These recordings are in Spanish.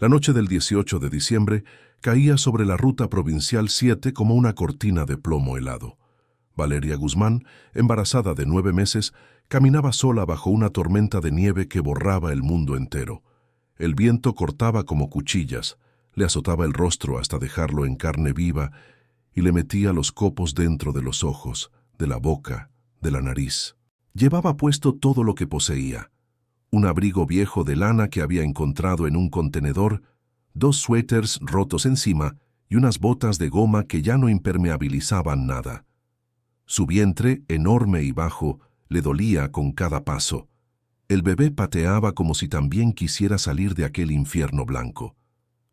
La noche del 18 de diciembre caía sobre la ruta provincial 7 como una cortina de plomo helado. Valeria Guzmán, embarazada de 9 meses, caminaba sola bajo una tormenta de nieve que borraba el mundo entero. El viento cortaba como cuchillas, le azotaba el rostro hasta dejarlo en carne viva y le metía los copos dentro de los ojos, de la boca, de la nariz. Llevaba puesto todo lo que poseía: un abrigo viejo de lana que había encontrado en un contenedor, 2 suéteres rotos encima y unas botas de goma que ya no impermeabilizaban nada. Su vientre, enorme y bajo, le dolía con cada paso. El bebé pateaba como si también quisiera salir de aquel infierno blanco.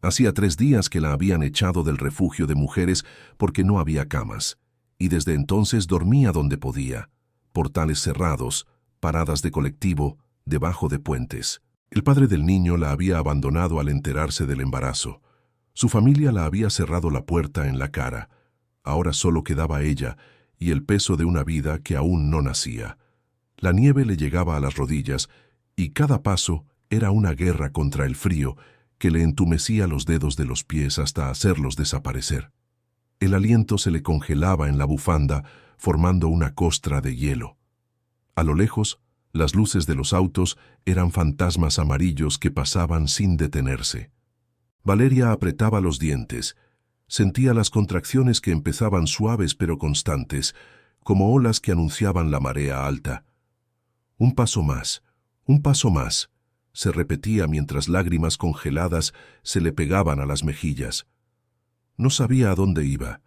Hacía 3 días que la habían echado del refugio de mujeres porque no había camas, y desde entonces dormía donde podía: portales cerrados, paradas de colectivo, debajo de puentes. El padre del niño la había abandonado al enterarse del embarazo. Su familia la había cerrado la puerta en la cara. Ahora solo quedaba ella y el peso de una vida que aún no nacía. La nieve le llegaba a las rodillas y cada paso era una guerra contra el frío que le entumecía los dedos de los pies hasta hacerlos desaparecer. El aliento se le congelaba en la bufanda, formando una costra de hielo. A lo lejos, las luces de los autos eran fantasmas amarillos que pasaban sin detenerse. Valeria apretaba los dientes. Sentía las contracciones que empezaban suaves pero constantes, como olas que anunciaban la marea alta. Un paso más, se repetía mientras lágrimas congeladas se le pegaban a las mejillas. No sabía a dónde iba,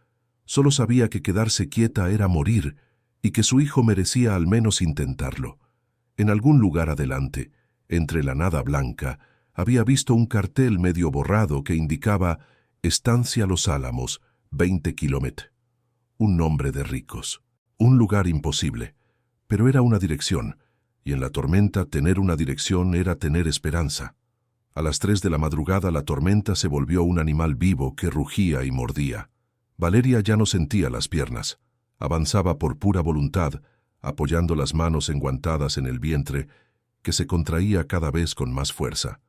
solo sabía que quedarse quieta era morir y que su hijo merecía al menos intentarlo. En algún lugar adelante, entre la nada blanca, había visto un cartel medio borrado que indicaba Estancia Los Álamos, 20 kilómetros. Un nombre de ricos. Un lugar imposible. Pero era una dirección, y en la tormenta tener una dirección era tener esperanza. A las 3 de la madrugada la tormenta se volvió un animal vivo que rugía y mordía. Valeria ya no sentía las piernas. Avanzaba por pura voluntad, apoyando las manos enguantadas en el vientre, que se contraía cada vez con más fuerza.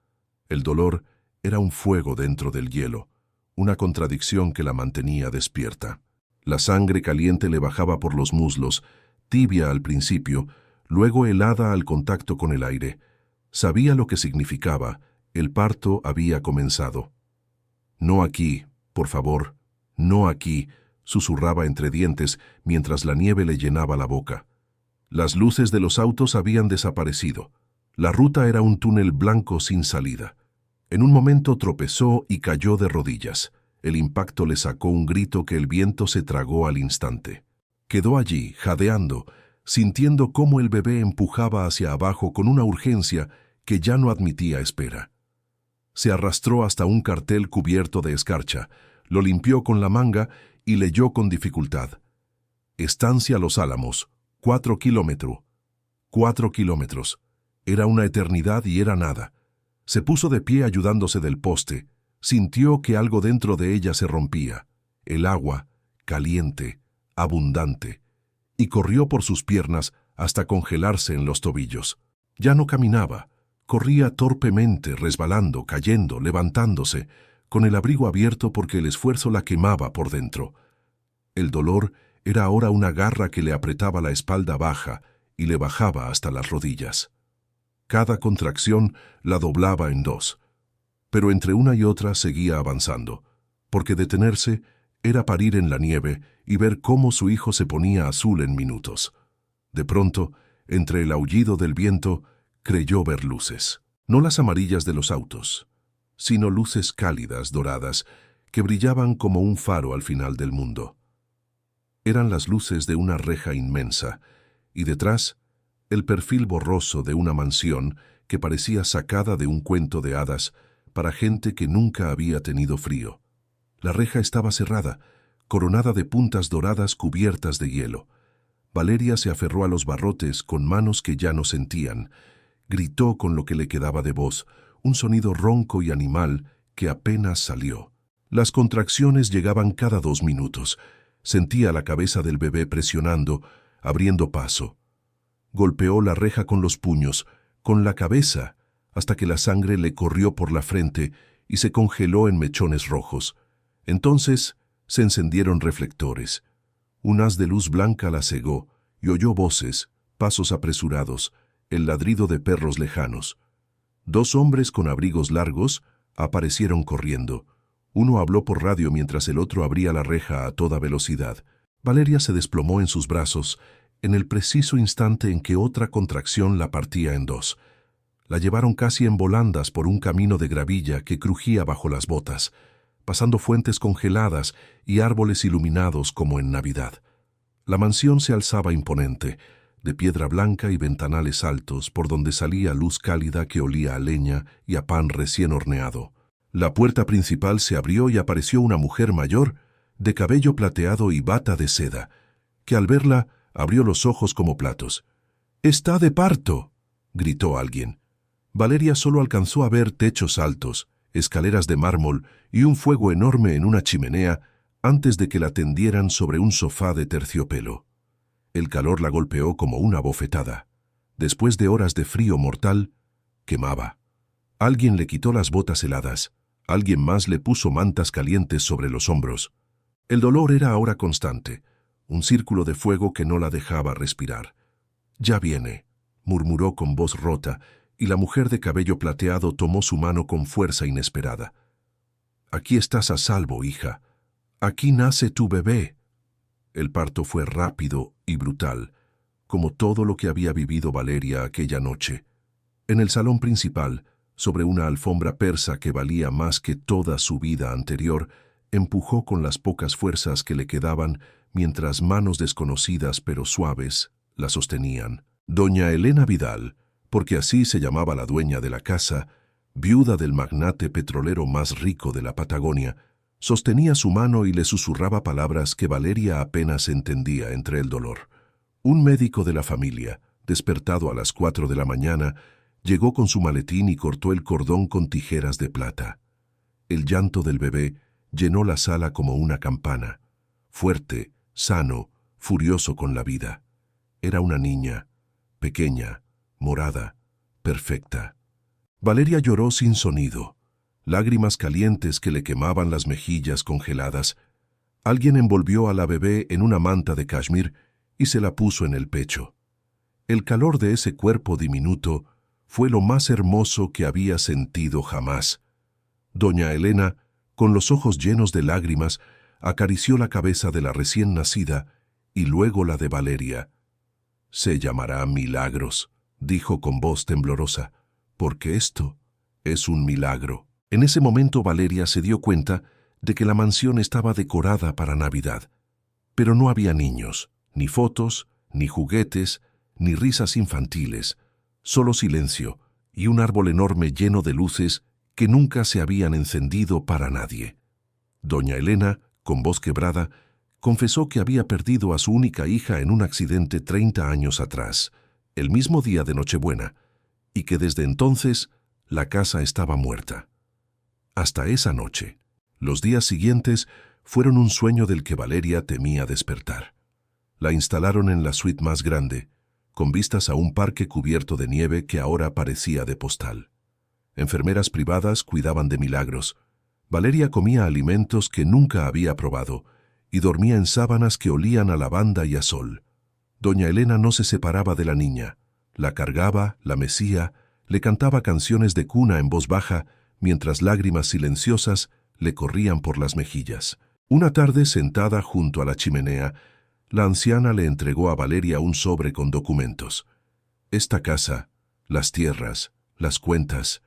El dolor era un fuego dentro del hielo, una contradicción que la mantenía despierta. La sangre caliente le bajaba por los muslos, tibia al principio, luego helada al contacto con el aire. Sabía lo que significaba: el parto había comenzado. «No aquí, por favor, no aquí», susurraba entre dientes mientras la nieve le llenaba la boca. Las luces de los autos habían desaparecido. La ruta era un túnel blanco sin salida. En un momento tropezó y cayó de rodillas. El impacto le sacó un grito que el viento se tragó al instante. Quedó allí, jadeando, sintiendo cómo el bebé empujaba hacia abajo con una urgencia que ya no admitía espera. Se arrastró hasta un cartel cubierto de escarcha, lo limpió con la manga y leyó con dificultad: Estancia Los Álamos, 4 kilómetros. 4 kilómetros. Era una eternidad y era nada. Se puso de pie ayudándose del poste. Sintió que algo dentro de ella se rompía. El agua, caliente, abundante. Y corrió por sus piernas hasta congelarse en los tobillos. Ya no caminaba. Corría torpemente, resbalando, cayendo, levantándose, con el abrigo abierto porque el esfuerzo la quemaba por dentro. El dolor era ahora una garra que le apretaba la espalda baja y le bajaba hasta las rodillas. Cada contracción la doblaba en 2. Pero entre una y otra seguía avanzando, porque detenerse era parir en la nieve y ver cómo su hijo se ponía azul en minutos. De pronto, entre el aullido del viento, creyó ver luces. No las amarillas de los autos, sino luces cálidas, doradas, que brillaban como un faro al final del mundo. Eran las luces de una reja inmensa, y detrás, el perfil borroso de una mansión que parecía sacada de un cuento de hadas para gente que nunca había tenido frío. La reja estaba cerrada, coronada de puntas doradas cubiertas de hielo. Valeria se aferró a los barrotes con manos que ya no sentían. Gritó con lo que le quedaba de voz, un sonido ronco y animal que apenas salió. Las contracciones llegaban cada 2 minutos. Sentía la cabeza del bebé presionando, abriendo paso. Golpeó la reja con los puños, con la cabeza, hasta que la sangre le corrió por la frente y se congeló en mechones rojos. Entonces se encendieron reflectores. Un haz de luz blanca la cegó y oyó voces, pasos apresurados, el ladrido de perros lejanos. Dos hombres con abrigos largos aparecieron corriendo. Uno habló por radio mientras el otro abría la reja a toda velocidad. Valeria se desplomó en sus brazos en el preciso instante en que otra contracción la partía en dos. La llevaron casi en volandas por un camino de gravilla que crujía bajo las botas, pasando fuentes congeladas y árboles iluminados como en Navidad. La mansión se alzaba imponente, de piedra blanca y ventanales altos por donde salía luz cálida que olía a leña y a pan recién horneado. La puerta principal se abrió y apareció una mujer mayor, de cabello plateado y bata de seda, que al verla abrió los ojos como platos. «¡Está de parto!», gritó alguien. Valeria solo alcanzó a ver techos altos, escaleras de mármol y un fuego enorme en una chimenea antes de que la tendieran sobre un sofá de terciopelo. El calor la golpeó como una bofetada. Después de horas de frío mortal, quemaba. Alguien le quitó las botas heladas. Alguien más le puso mantas calientes sobre los hombros. El dolor era ahora constante, un círculo de fuego que no la dejaba respirar. «Ya viene», murmuró con voz rota, y la mujer de cabello plateado tomó su mano con fuerza inesperada. «Aquí estás a salvo, hija. Aquí nace tu bebé». El parto fue rápido y brutal, como todo lo que había vivido Valeria aquella noche. En el salón principal, sobre una alfombra persa que valía más que toda su vida anterior, empujó con las pocas fuerzas que le quedaban mientras manos desconocidas pero suaves la sostenían. Doña Elena Vidal, porque así se llamaba la dueña de la casa, viuda del magnate petrolero más rico de la Patagonia, sostenía su mano y le susurraba palabras que Valeria apenas entendía entre el dolor. Un médico de la familia, despertado a las 4 de la mañana, llegó con su maletín y cortó el cordón con tijeras de plata. El llanto del bebé llenó la sala como una campana. Fuerte, sano, furioso con la vida. Era una niña, pequeña, morada, perfecta. Valeria lloró sin sonido, lágrimas calientes que le quemaban las mejillas congeladas. Alguien envolvió a la bebé en una manta de cashmere y se la puso en el pecho. El calor de ese cuerpo diminuto fue lo más hermoso que había sentido jamás. Doña Elena, con los ojos llenos de lágrimas, acarició la cabeza de la recién nacida y luego la de Valeria. «Se llamará Milagros», dijo con voz temblorosa, «porque esto es un milagro». En ese momento Valeria se dio cuenta de que la mansión estaba decorada para Navidad. Pero no había niños, ni fotos, ni juguetes, ni risas infantiles, solo silencio y un árbol enorme lleno de luces que nunca se habían encendido para nadie. Doña Elena, con voz quebrada, confesó que había perdido a su única hija en un accidente 30 años atrás, el mismo día de Nochebuena, y que desde entonces la casa estaba muerta. Hasta esa noche, los días siguientes fueron un sueño del que Valeria temía despertar. La instalaron en la suite más grande, con vistas a un parque cubierto de nieve que ahora parecía de postal. Enfermeras privadas cuidaban de Milagros. Valeria comía alimentos que nunca había probado y dormía en sábanas que olían a lavanda y a sol. Doña Elena no se separaba de la niña. La cargaba, la mecía, le cantaba canciones de cuna en voz baja, mientras lágrimas silenciosas le corrían por las mejillas. Una tarde, sentada junto a la chimenea, la anciana le entregó a Valeria un sobre con documentos. «Esta casa, las tierras, las cuentas,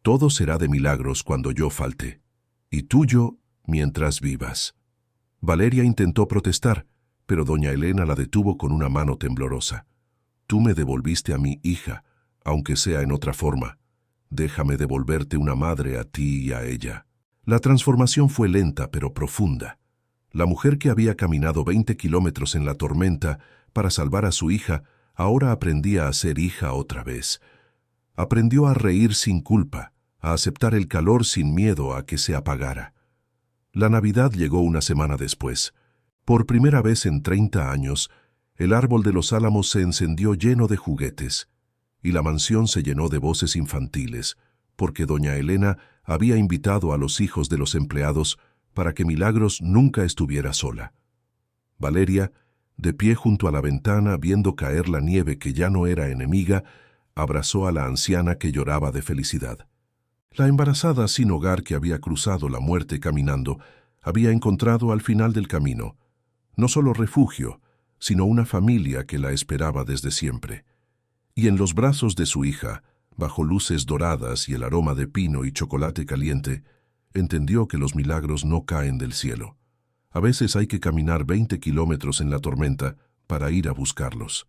todo será de Milagros cuando yo falte, y tuyo mientras vivas». Valeria intentó protestar, pero doña Elena la detuvo con una mano temblorosa. «Tú me devolviste a mi hija, aunque sea en otra forma. Déjame devolverte una madre a ti y a ella». La transformación fue lenta pero profunda. La mujer que había caminado 20 kilómetros en la tormenta para salvar a su hija, ahora aprendía a ser hija otra vez. Aprendió a reír sin culpa, a aceptar el calor sin miedo a que se apagara. La Navidad llegó una semana después. Por primera vez en 30 años, el árbol de los álamos se encendió lleno de juguetes, y la mansión se llenó de voces infantiles, porque doña Elena había invitado a los hijos de los empleados para que Milagros nunca estuviera sola. Valeria, de pie junto a la ventana, viendo caer la nieve que ya no era enemiga, abrazó a la anciana que lloraba de felicidad. La embarazada sin hogar que había cruzado la muerte caminando, había encontrado al final del camino, no solo refugio, sino una familia que la esperaba desde siempre. Y en los brazos de su hija, bajo luces doradas y el aroma de pino y chocolate caliente, entendió que los milagros no caen del cielo. A veces hay que caminar 20 kilómetros en la tormenta para ir a buscarlos.